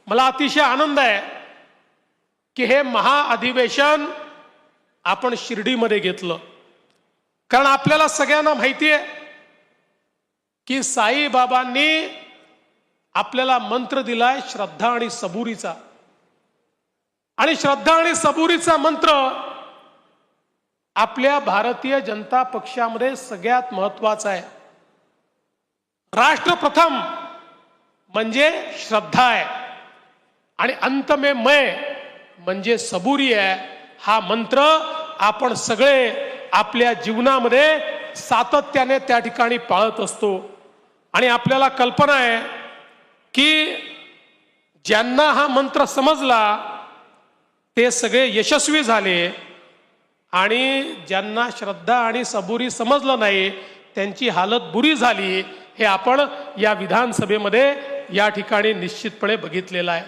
मला अतिशय आनंद आहे की हे महाअधिवेशन आपण शिर्डीमध्ये घेतलं, कारण आपल्याला सगळ्यांना माहिती आहे की साईबाबांनी आपल्याला मंत्र दिलाय श्रद्धा आणि सबुरीचा, आणि श्रद्धा आणि सबुरीचा मंत्र आपल्या भारतीय जनता पक्षामध्ये सगळ्यात महत्त्वाचा आहे। राष्ट्र प्रथम म्हणजे श्रद्धा आहे आणि अंत में मैं म्हणजे सबुरी आहे। हा मंत्र आपण सगळे आपल्या जीवनामध्ये सातत्याने त्या ठिकाणी पाळत असतो, आणि आपल्याला कल्पना आहे की ज्यांना हा मंत्र समजला ते सगळे यशस्वी झाले, आणि ज्यांना श्रद्धा आणि सबुरी समजलं नाही त्यांची हालत बुरी झाली। हे आपण या विधानसभेमध्ये या ठिकाणी निश्चितपणे बघितलेलं आहे।